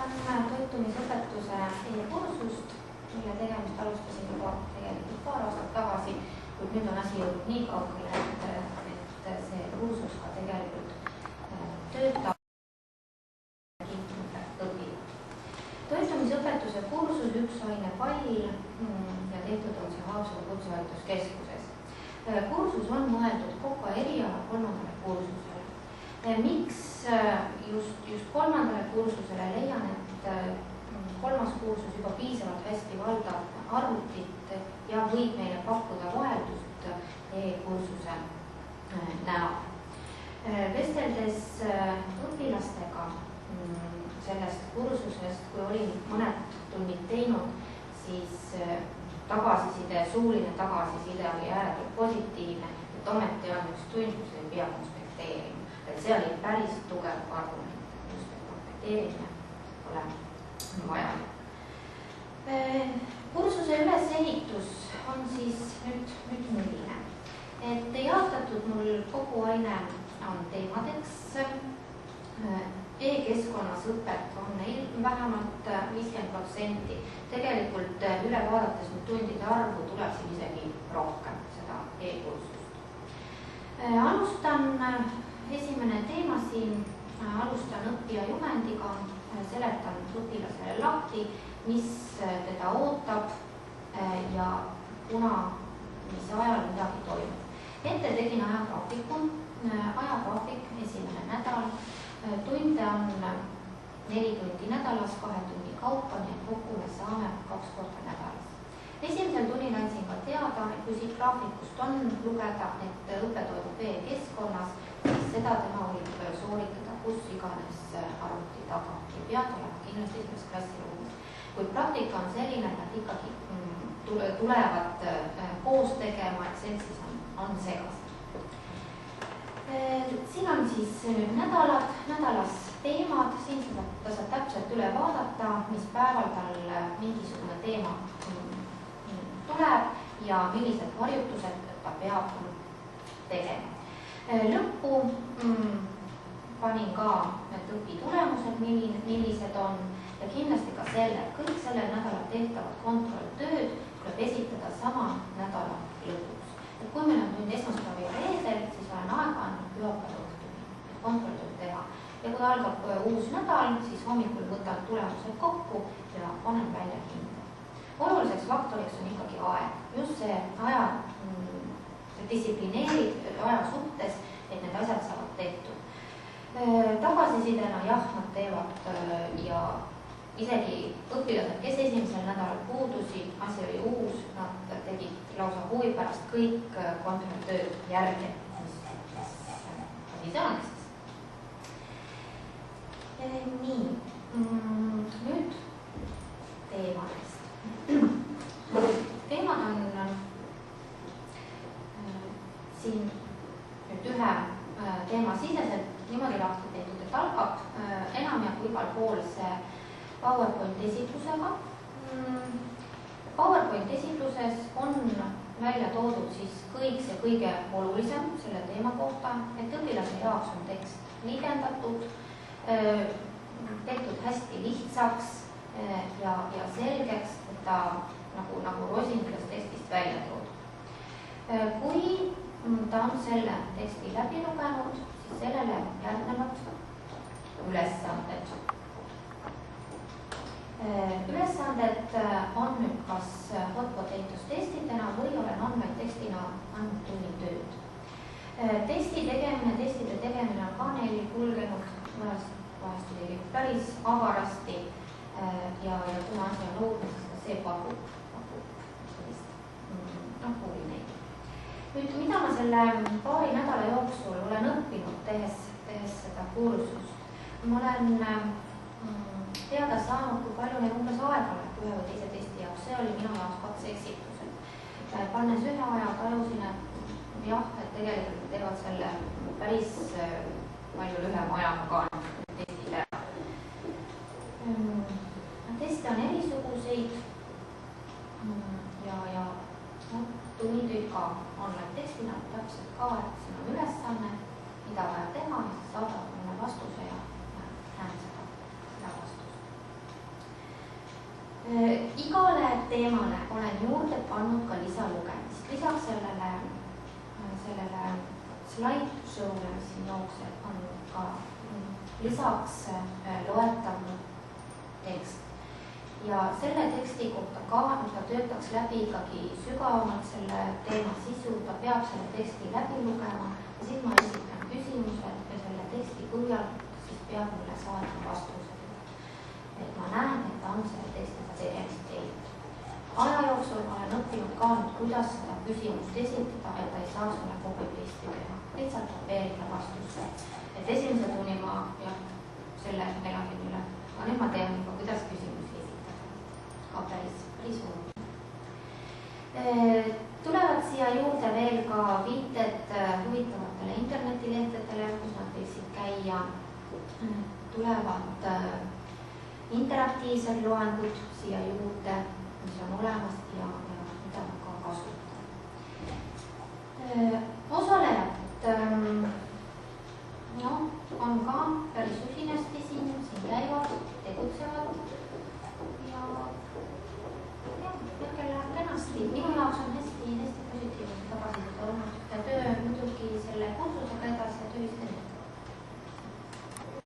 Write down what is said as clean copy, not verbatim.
alustan toitumisõpetuse kursust, mille tegemist alustasin juba tegelikult paar aastat tagasi, kuid nüüd on asi jõudnud nii kaugele, et see kursus ka tegelikult töötab õpib. Toitumisõpetuse kursus üks aine pall ja tehtud on see Haapsalu Kutsehariduskeskuses. Kursus on mõeldud kogu eriala 3. kursusele. Miks just 3. kursusele leian, et 3. kursus juba piisavalt hästi valdab arvutit ja võib meile pakkuda vaheldust e-kursuse näol. Vesteldes õpilastega sellest kursusest, kui olin mõned tunnid teinud, siis suuline tagasiside oli ääretult positiivne, et ometi on üks tund, kus ei pea konspekteerima. Et see oli päris tugev argument, just et konspekteerimine pole vajalik. Kursuse ülesehitus on siis nüüd milline. Et jaotatud mul kogu aine on teemadeks. E-keskkonnas õpet on vähemalt 50%. Tegelikult üle vaadates nüüd tundide arvu tuleb siin isegi rohkem seda e-kursust. Alustan esimene teema siin, alustan õppija juhendiga, seletan õpilasele lahti, mis teda ootab ja mis ajal midagi toimub. Ette tegin ajagraafiku, ajagraafik esimene nädal, tunde on 4 tundi nädalas, 2 tunni kaupa, nii et kokku me saame 2 korda nädalas. Esimesel tunnil andsin ka teada, et kui siit graafikust on lugeda, et õpe toimub e-keskkonnas, siis seda tema võib sooritada kus iganes arvuti taga. Ei pead olema kindlasti selles klassiruumis. Kuid praktika on selline, et nad ikkagi tulevad koos tegema, et seltsis on segas. Siin on siis nüüd nädalas teemad, siin ta saab täpselt üle vaadata, mis päeval tal mingisugune teema tuleb ja millised harjutused ta peab tegema. Lõppu panin ka need õpitulemused, millised on ja kindlasti ka kõik sellel nädalal tehtavad kontrolltööd tuleb esitada sama nädala lõpuks. Et kui meil on nüüd esmaspäev ja reedel, siis olen aega andnud pühapäeva õhtuni, et kontrolltööd teha. Ja kui algab uus nädal, siis hommikul võtan tulemused kokku ja panen välja hinde. Oluliseks faktoriks on ikkagi aeg. Just see distsiplineerib aja suhtes, et need asjad saavad tehtud. Tagasisidena jah, nad teevad ja isegi õpilased, kes esimesel nädalal puudusid, asi oli uus, nad tegid lausa huvi pärast kõik kontrolltööd järgi, mis see on siis. Nii, nüüd teemadest. Teemad on siin nüüd ühe teema siseselt niimoodi lahti tehtud, et algab enamjagu igal pool see PowerPoint esitlusega. PowerPoint esitluses on välja toodud siis kõik see kõige olulisem selle teema kohta, et õpilase jaoks on tekst liigendatud, tehtud hästi lihtsaks ja selgeks, et ta nagu rosin sellest tekstist välja toodud. Kui ta on selle teksti läbi lugenud, siis sellele järgnevad ülesanded. Ülesanded on nüüd kas hot potatoes testidena või olen andmeid tekstina andnud tunnitööd. Testide tegemine on ka neil kulgenud vahest päris avarasti ja kuna asi on uudne, siis see pakub sellist huvi neid. Nüüd, mida ma selle paari nädala jooksul olen õppinud tehes seda kursust? Ma olen teada saanud, kui palju neil umbes aega läheb ühe või teise testi jaoks. See oli minu jaoks 2 eksitused. Pannes ühe aja tajusin, et jah, et tegelikult teevad selle päris palju lühema ajaga ka testid ära. Teste on erisuguseid ja tunnitöid ka online tekstina täpselt ka, et siin on ülesanne, mida vaja teha ja siis saadab mulle vastuse ja näen seda vastust. Igale teemale olen juurde pannud ka lisalugemist. Lisaks sellele slideshow'le, mis siin jookseb, on ka lisaks loetav tekst. Ja selle teksti kohta ka, ta töötaks läbi ikkagi sügavamalt selle teema sisu, ta peab selle teksti läbi lugema ja siis ma esitan küsimused ja selle teksti põhjal siis peab mulle saadma vastused. Et ma näen, et ta on selle tekstiga tegemist teinud. Aja jooksul olen õppinud ka, kuidas seda küsimust esitada, et ta ei saaks mulle copy-paste'i teha. Lihtsalt kopeerida vastuse. Et esimese tunni ma selle elasin üle. Aga nüüd ma tean juba, kuidas küsimusi esitada. Ka päris hull. Tulevad siia juurde veel ka viited huvitavatele internetilehtedele, kus nad võiksid käia. Tulevad interaktiivsed loengud siia juurde, mis on olemas ja mida ma ka kasutan.